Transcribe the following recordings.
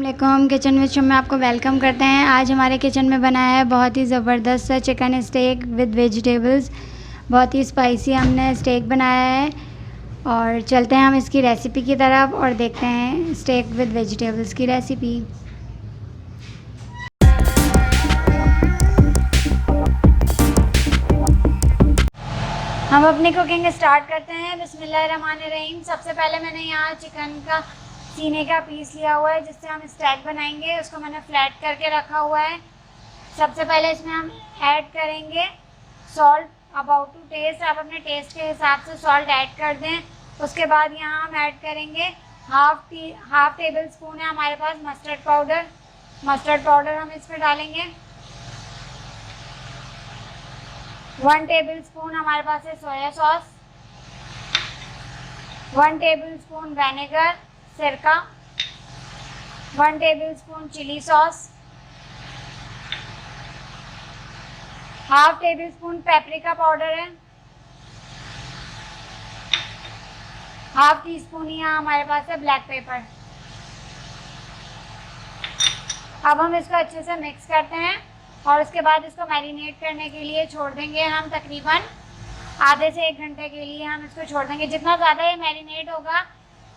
अस्सलामुअलैकुम। Kitchen with शुम में आपको वेलकम करते हैं। आज हमारे किचन में बनाया है बहुत ही ज़बरदस्त सा चिकन स्टेक विद वेजिटेबल्स। बहुत ही स्पाइसी हमने स्टेक बनाया है और चलते हैं हम इसकी रेसिपी की तरफ और देखते हैं स्टेक विद वेजिटेबल्स की रेसिपी। हम अपनी कुकिंग स्टार्ट करते हैं। बिस्मिल्लाहिर्रहमानिर्रहीम। सबसे पहले मैंने यहाँ चिकन का सीने का पीस लिया हुआ है जिससे हम स्टेक बनाएंगे। उसको मैंने फ्लैट करके रखा हुआ है। सबसे पहले इसमें हम ऐड करेंगे सॉल्ट अबाउट टू टेस्ट। आप अपने टेस्ट के हिसाब से सॉल्ट ऐड कर दें। उसके बाद यहाँ हम ऐड करेंगे हाफ टेबल स्पून है हमारे पास मस्टर्ड पाउडर। मस्टर्ड पाउडर हम इसमें डालेंगे। 1 टेबल स्पून हमारे पास है soya sauce. 1 tablespoon vinegar सिरका। 1 tablespoon chilli sauce. Half tablespoon paprika powder है। हाफ टी स्पून यहाँ हमारे पास है ब्लैक पेपर। अब हम इसको अच्छे से मिक्स करते हैं और उसके बाद इसको मैरिनेट करने के लिए छोड़ देंगे हम तकरीबन आधे से 1 घंटे के लिए हम इसको छोड़ देंगे। जितना ज़्यादा ये मैरिनेट होगा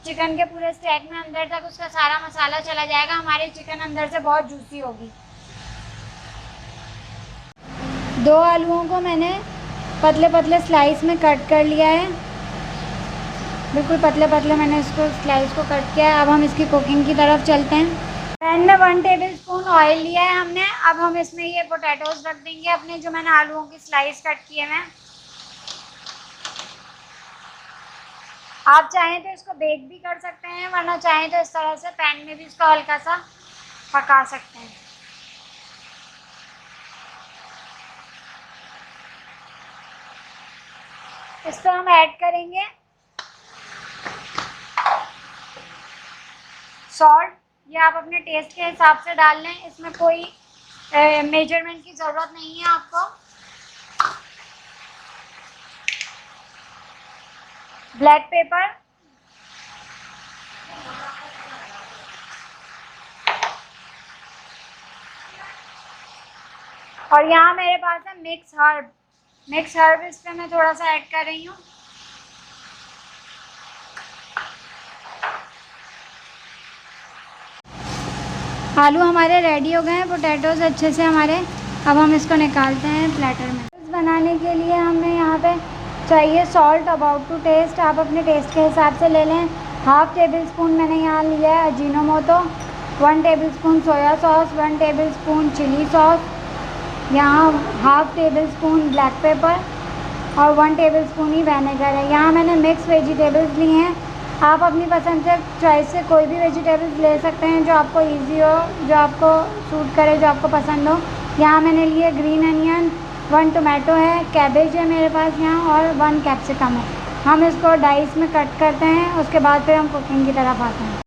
चिकन के पूरे स्टेक में अंदर तक उसका सारा मसाला चला जाएगा। हमारी चिकन अंदर से बहुत जूसी होगी। 2 आलूओं को मैंने पतले पतले स्लाइस में कट कर लिया है। बिल्कुल पतले पतले मैंने इसको स्लाइस को कट किया है। अब हम इसकी कुकिंग की तरफ चलते हैं। पैन में 1 टेबल स्पून ऑयल लिया है हमने। अब हम इसमें ये पोटैटोज रख देंगे अपने, जो मैंने आलूओं की स्लाइस कट किए हैं। आप चाहें तो इसको बेक भी कर सकते हैं, वरना चाहें तो इस तरह से पैन में भी इसको हल्का सा पका सकते हैं। इस पर हम ऐड करेंगे सॉल्ट। ये आप अपने टेस्ट के हिसाब से डाल लें। इसमें कोई मेजरमेंट की ज़रूरत नहीं है आपको। ब्लैक पेपर, और यहाँ मेरे पास है मिक्स हर्ब। मिक्स हर्ब इस पर मैं थोड़ा सा ऐड कर रही हूँ। आलू हमारे रेडी हो गए हैं, पोटैटोज अच्छे से हमारे। अब हम इसको निकालते हैं प्लेटर में। बनाने के लिए हमें यहाँ पे चाहिए सॉल्ट अबाउट टू टेस्ट। आप अपने टेस्ट के हिसाब से ले लें। हाफ टेबल स्पून मैंने यहाँ लिया है Ajinomoto. 1 tablespoon soya sauce. 1 tablespoon chilli sauce. यहाँ half tablespoon black pepper और 1 टेबल स्पून ही विनेगर है। यहाँ मैंने मिक्स वेजिटेबल्स लिए हैं। आप अपनी पसंद से चॉइस से कोई भी वेजिटेबल्स ले सकते हैं जो आपको इजी हो, जो आपको सूट करे, जो आपको पसंद हो। यहाँ मैंने लिए ग्रीन अनियन, 1 टोमेटो है, कैबेज है मेरे पास यहाँ, और 1 कैप्सिकम है। हम इसको डाइस में कट करते हैं। उसके बाद फिर हम कुकिंग की तरफ आते हैं।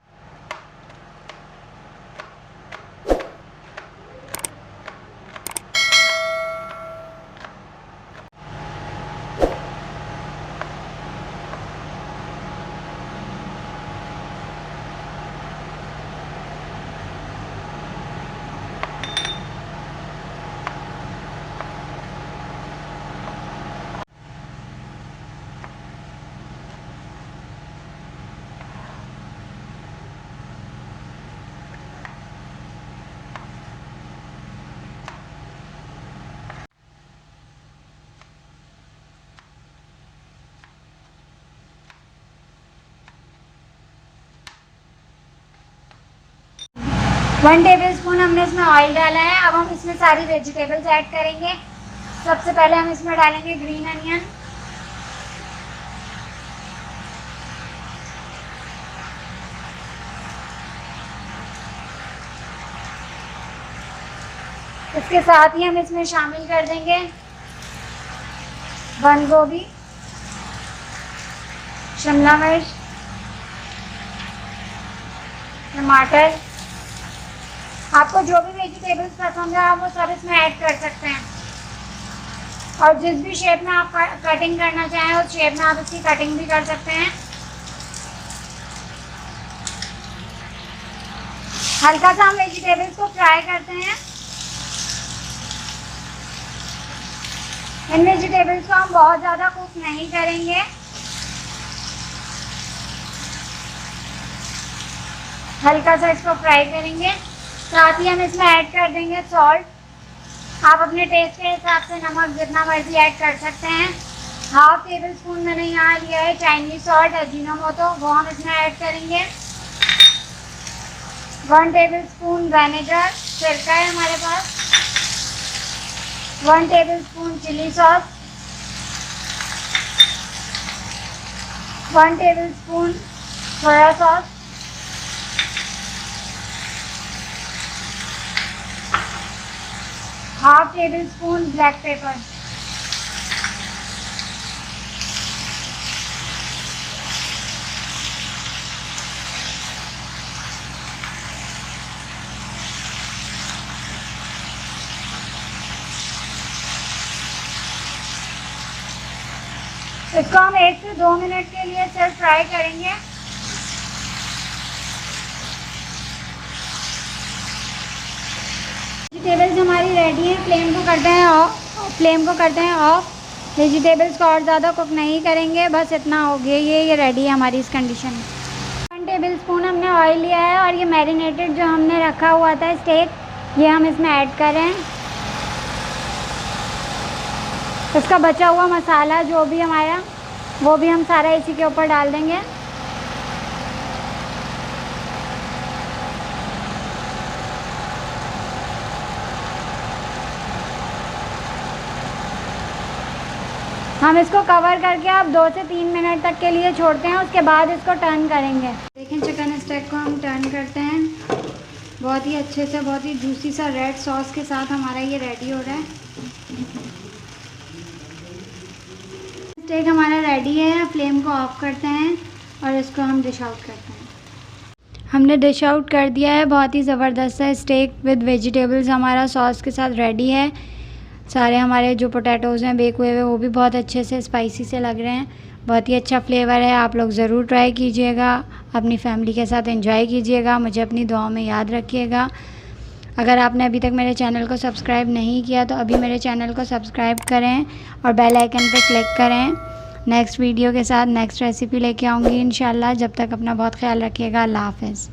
वन टेबल स्पून हमने इसमें ऑयल डाला है। अब हम इसमें सारी वेजिटेबल्स ऐड करेंगे। सबसे पहले हम इसमें डालेंगे ग्रीन अनियन। इसके साथ ही हम इसमें शामिल कर देंगे बंद गोभी, शिमला मिर्च, टमाटर। आपको जो भी वेजिटेबल्स पसंद है आप वो सब इसमें ऐड कर सकते हैं। और जिस भी शेप में आप कटिंग करना चाहें उस शेप में आप इसकी कटिंग भी कर सकते हैं। हल्का सा हम वेजिटेबल्स को फ्राई करते हैं। इन वेजिटेबल्स को हम बहुत ज़्यादा कुक नहीं करेंगे। हल्का सा इसको फ्राई करेंगे। साथ ही हम इसमें ऐड कर देंगे सॉल्ट। आप अपने टेस्ट के हिसाब से नमक जितना मर्जी ऐड कर सकते हैं। हाफ टेबल स्पून मैंने यहाँ लिया है चाइनीज सॉल्ट अजीनोमोटो, वो हम इसमें ऐड करेंगे। 1 टेबल स्पून विनेगर, सिरका है हमारे पास। 1 tablespoon chilli sauce, 1 tablespoon soya sauce, 1/2 tablespoon black pepper. इसको हम 1 से 2 मिनट के लिए सिर्फ फ्राई करेंगे। वेजिटेबल्स हमारी रेडी है। फ्लेम को करते हैं ऑफ। वेजिटेबल्स को और ज़्यादा कुक नहीं करेंगे, बस इतना हो गया। ये रेडी है हमारी इस कंडीशन में। 1 टेबल स्पून हमने ऑयल लिया है और ये मैरिनेटेड जो हमने रखा हुआ था स्टेक, ये हम इसमें ऐड कर रहे हैं। इसका बचा हुआ मसाला जो भी हमारा, वो भी हम सारा इसी के ऊपर डाल देंगे। हम इसको कवर करके अब 2 से 3 मिनट तक के लिए छोड़ते हैं, उसके बाद इसको टर्न करेंगे। देखें चिकन स्टेक को हम टर्न करते हैं। बहुत ही अच्छे से, बहुत ही जूसी सा रेड सॉस के साथ हमारा ये रेडी हो रहा है। स्टेक हमारा रेडी है। फ्लेम को ऑफ करते हैं और इसको हम डिश आउट करते हैं। हमने डिश आउट कर दिया है। बहुत ही ज़बरदस्त है स्टेक विद वेजिटेबल्स हमारा सॉस के साथ रेडी है। सारे हमारे जो पोटैटोज़ हैं बेक हुए हुए, वो भी बहुत अच्छे से स्पाइसी से लग रहे हैं। बहुत ही अच्छा फ्लेवर है। आप लोग ज़रूर ट्राई कीजिएगा, अपनी फैमिली के साथ एंजॉय कीजिएगा। मुझे अपनी दुआओं में याद रखिएगा। अगर आपने अभी तक मेरे चैनल को सब्सक्राइब नहीं किया तो अभी मेरे चैनल को सब्सक्राइब करें और बेल आइकन पर क्लिक करें। नेक्स्ट वीडियो के साथ नेक्स्ट रेसिपी लेके आऊँगी इंशाल्लाह। जब तक अपना बहुत ख्याल रखिएगा। अल्लाह हाफ़िज़।